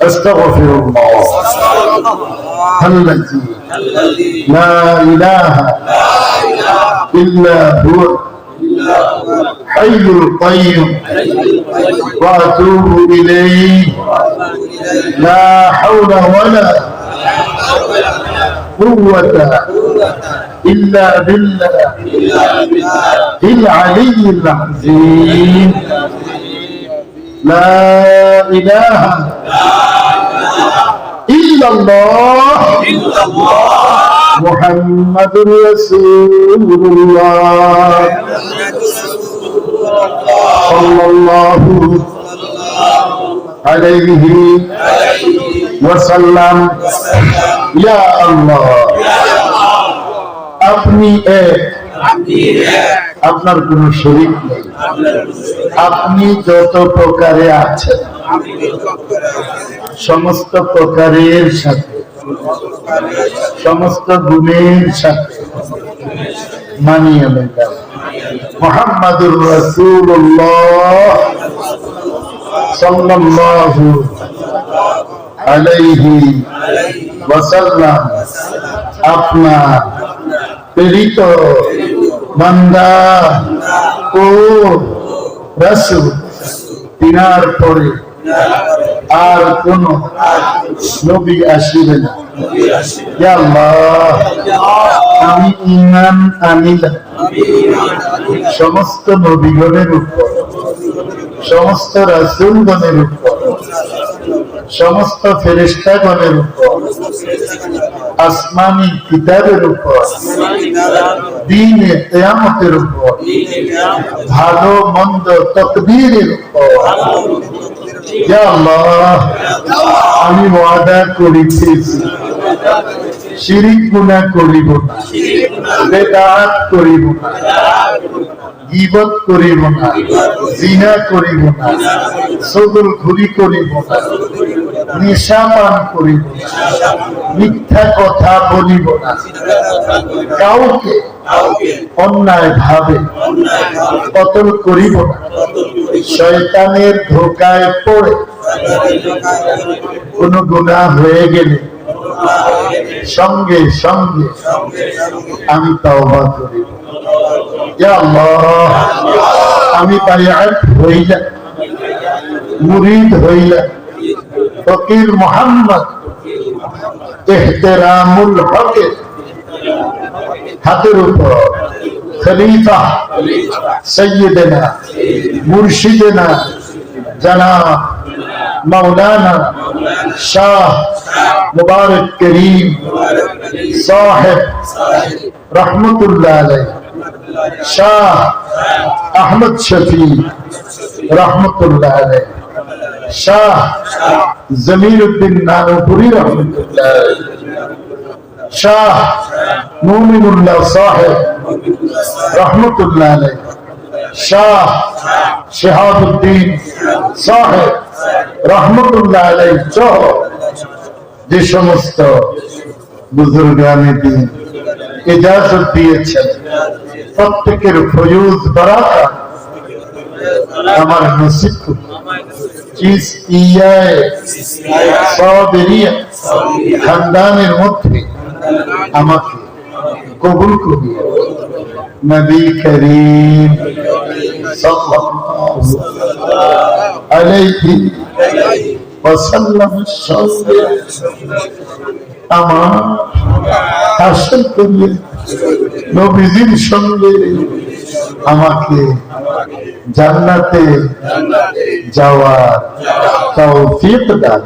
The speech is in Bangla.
আস্তাগফিরুল্লাহ আল্লাযী লা ইলাহা ইল্লা হুয়া হাইয়ুল কাইয়্যুম ওয়া আতুবু ইলাইহি লা হাওলা ওয়ালা কুওয়াতা ইল্লা বিল্লাহিল আলিয়্যিল আযীম লা ইলাহা ইল্লাল্লাহ মুহাম্মাদুর রাসূলুল্লাহ সাল্লাল্লাহু আলাইহি ওয়াসাল্লাম। ইয়া আল্লাহ, আপনি এক, আপনার কোন শরীক নেই। আপনি যত প্রকারে আছেন সমস্ত প্রকারের সাথে, সমস্ত গুণের সাথে মানিয়ে নিলাম। মুহাম্মাদুর রাসূলুল্লাহ সাল্লাল্লাহু আলাইহি ওয়াসাল্লাম আপনার প্রেরিত বান্দা ও রাসূল। তিনার পরে আর কোন নবী আসিবে না। ইয়া আল্লাহ, আমি ঈমান আনিলাম সমস্ত নবীগণের উপর, সমস্ত রাসূলগণের উপর, সমস্ত ফেরেশতাগণের উপর, আসমানি কিতাবের উপর, দ্বীনে কিয়ামতের উপর, ভালো মন্দ তাকদীরের উপর। ইয়া আল্লাহ, আমি ওয়াদা করিতেছি শিরিক গুনাহ করিব না, বেদাত করিব না, গীবত করিব না, জিনা করিব না, চগলখুরি করিব না, নেশা পান করিব না, মিথ্যা কথা বলিব না, কাউকে অন্যায় ভাবে কতল করিব না, শয়তানের ধোঁকায় পড়ে কোন গুনাহ হয়ে গেলে সঙ্গে সঙ্গে আমি তওবা করিব। ইয়া আল্লাহ, আমি বায়াত হইলাম, মুরিদ হইলাম ফকির মুহাম্মদ ইহতিরামুল হকের হাতের উপর খলিফা সৈয়দনা মুর্শিদনা জনাব মৌলানা শাহ মুবারক করিম সাহেব রহমতুল্লাহ আলাইহি শাহ আহমদ শফি রহমতুল্লাহ আলাইহি শাহ জমিরউদ্দিন নানুপুরি রহমতুল্লাহ আলাইহি শাহ মুমিনুল্লাহ সাহেব রহমতুল্লাহ আলাইহি শাহ শিহাবুদ্দিন সাহেব রহমতুল্লাহ আলাইহি সহ যে সমস্ত বুজুর্গানে দিন ইজাজত দিয়েছেন প্রত্যেকের ফয়ুজ বারাকাত আমার নসিব খানদানের মধ্যে আমাকে কবুল করিয়ে নবী করিম সাল্লাল্লাহু আলাইহি ওয়াসাল্লাম আমার হাসিল করিয়ে নবীজির সঙ্গে আমাকে জান্নাতে যাওয়ার তৌফিক দান।